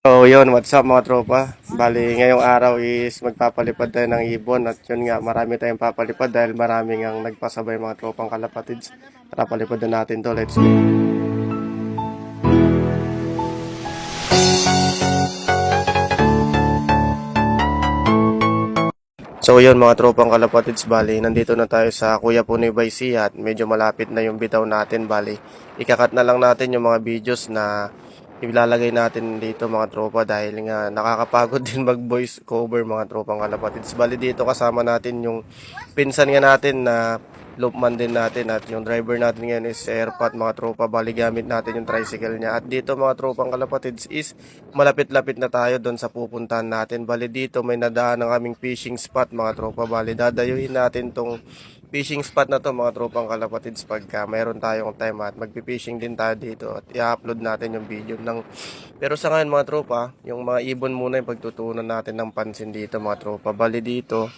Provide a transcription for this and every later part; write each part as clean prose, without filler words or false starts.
So yun, what's up mga tropa? Bali, ngayong araw is magpapalipad tayo ng ibon at yun nga, marami tayong papalipad dahil maraming ang nagpasabay mga tropang kalapatids. Tara, palipad na natin to, let's go. So yun mga tropang kalapatids, bali, nandito na tayo sa Kuya Puni by Sea at medyo malapit na yung bitaw natin, bali. Ikakat na lang natin yung mga videos na ilalagay natin dito mga tropa dahil nga nakakapagod din mag voice cover mga tropang kalapatids. Bali dito kasama natin yung pinsan nga natin na loopman din natin at yung driver natin ngayon is airpot mga tropa. Bali gamit natin yung tricycle niya. At dito mga tropang kalapatids is malapit-lapit na tayo doon sa pupuntahan natin. Bali dito may nadaan ng aming fishing spot mga tropa. Bali dadayuhin natin tong fishing spot na to mga tropang kalapatids pagka mayroon tayong time at magpi-fishing din tayo dito at i-upload natin yung video ng. Pero sa ngayon mga tropa, yung mga ibon muna yung pagtutunan natin ng pansin dito mga tropa. Bali dito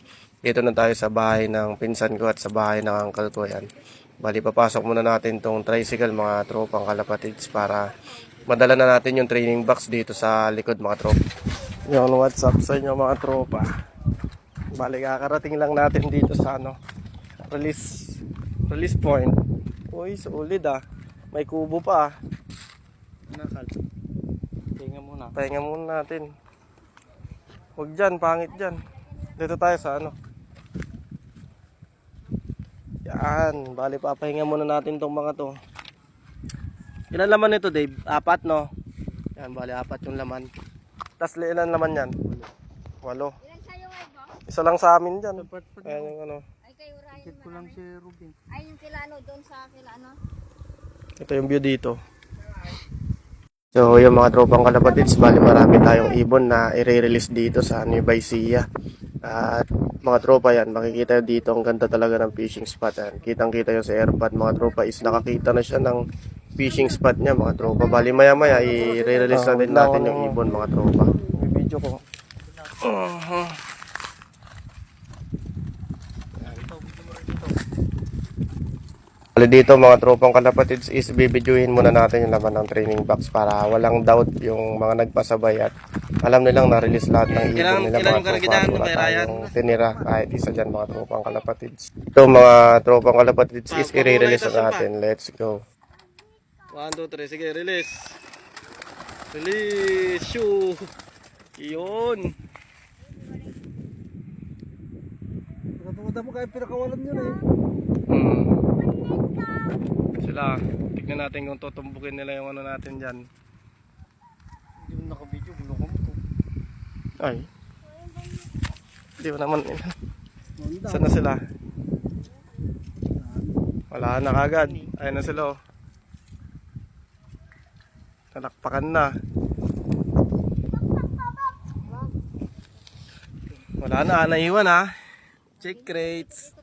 na tayo sa bahay ng pinsan ko at sa bahay ng uncle ko yan. Bali papasok muna natin tong tricycle mga tropang kalapatids para madala na natin yung training box dito sa likod mga tropa. Yung what's up sa inyo mga tropa. Bali kakarating lang natin dito sa release point. Uy, solid ah. May kubo pa ah. Nakal. Pahinga muna. Pahinga muna natin. Huwag dyan, pangit dyan. Dito tayo sa Yan, bali papahinga muna natin tong mga to. Ilan laman nito, Dave? 4, no? Yan, bali 4 yung laman. Tas ilan laman yan? 8. Ilan sa'yo ay ba? Isa lang sa amin dyan. Dapat Ayan yung Ay kayo Ryan Tikit ko lang si Ruben. Ay yung kila doon sa kila Ito yung view dito. So yung mga tropang kalapatids, bali marami tayong ibon na i-release dito sa Nueva Ecija. At mga tropa yan, makikita dito ang ganda talaga ng fishing spot yan. Kitang kita yung sa airpot mga tropa is nakakita na siya ng fishing spot niya mga tropa. Bali maya maya i-release na din natin yung ibon mga tropa. May video ko. Bali dito mga tropang kalapatids is bibidyohin muna natin yung laman ng training box para walang doubt yung mga nagpasabay at alam nilang na-release lahat ng ibon nila mga tropa at wala tayong tinira kahit isa dyan mga tropang kalapatids. Ito mga tropang kalapatids is i-release na natin. Let's go. 1, 2, 3. Sige, release. Release. Shoo. Yun. Pagkatungkad mo kahit pinakawalan nyo na eh. Sila, tignan natin kung tutumbukin nila yung ano natin dyan. Hindi mo naka-video, bulong mo to. Ay. Hindi mo naman. Saan na sila? Wala na kagad. Ayun na sila oh. Nalakpakan na. Wala na, naiwan ha. Check rates.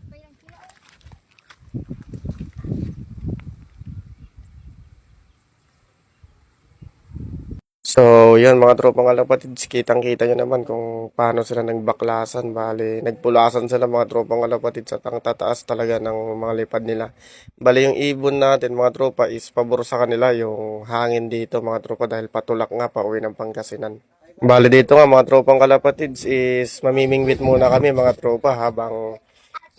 So, yun mga tropang kalapatids, kitang-kita nyo naman kung paano sila nagbaklasan. Bali, nagpulasan sila mga tropang kalapatids at ang tataas talaga ng mga lipad nila. Bali, yung ibon natin mga tropa is pabor sa kanila yung hangin dito mga tropa dahil patulak nga pa uwi ng Pangasinan. Bali, dito nga mga tropang kalapatids is mamimingwit muna kami mga tropa habang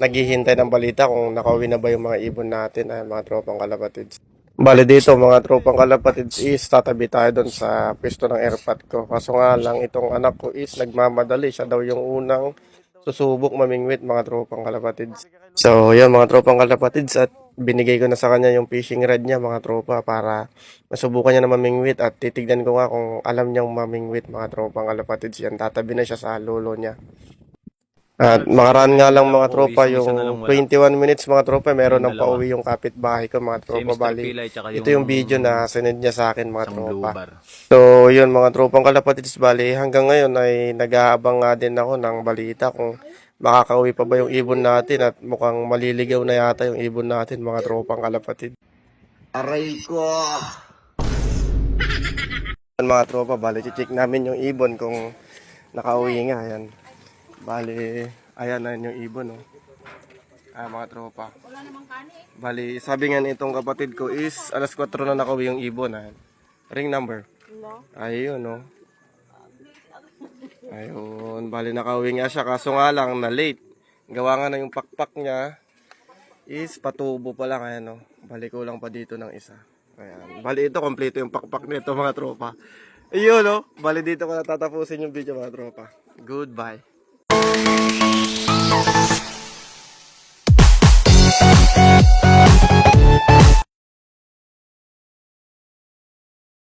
naghihintay ng balita kung nakauwi na ba yung mga ibon natin ay mga tropang kalapatids. Bali dito mga tropang kalapatids is tatabi tayo doon sa pwesto ng airpot ko. Kaso nga lang itong anak ko is nagmamadali. Siya daw yung unang susubok mamingwit mga tropang kalapatids. So yan mga tropang kalapatids at binigay ko na sa kanya yung fishing rod niya mga tropa para masubukan niya na mamingwit at titignan ko nga kung alam niyang mamingwit mga tropang kalapatids. Yan tatabi na siya sa lolo niya. At makaraan nga lang mga tropa yung 21 minutes mga tropa meron ng pauwi yung kapitbahay ko mga tropa bali. Ito yung video na sinend niya sa akin mga tropa. So yun mga tropang kalapatids bali hanggang ngayon ay nag-aabang nga din ako ng balita kung makakauwi pa ba yung ibon natin at mukhang maliligaw na yata yung ibon natin mga tropang kalapatids. Aray ko! Mga tropa bali check namin yung ibon kung nakauwi nga yan. Bali, ayan na yung ibon, oh. Mga tropa. Wala namang kani eh. Bali, sabi nga nitong kapatid ko is alas 4 na nakauwi yung ibon. Ring number. Hello? Ayun, oh. Ayun, bali nakauwi nga siya kaso nga lang na late. Gawa nga na yung pakpak niya is patubo pa lang. Ayan o, bali ko lang pa dito ng isa. Ayan, bali ito, kompleto yung pakpak nito mga tropa. Ayun o, bali dito ko natatapusin yung video mga tropa. Goodbye.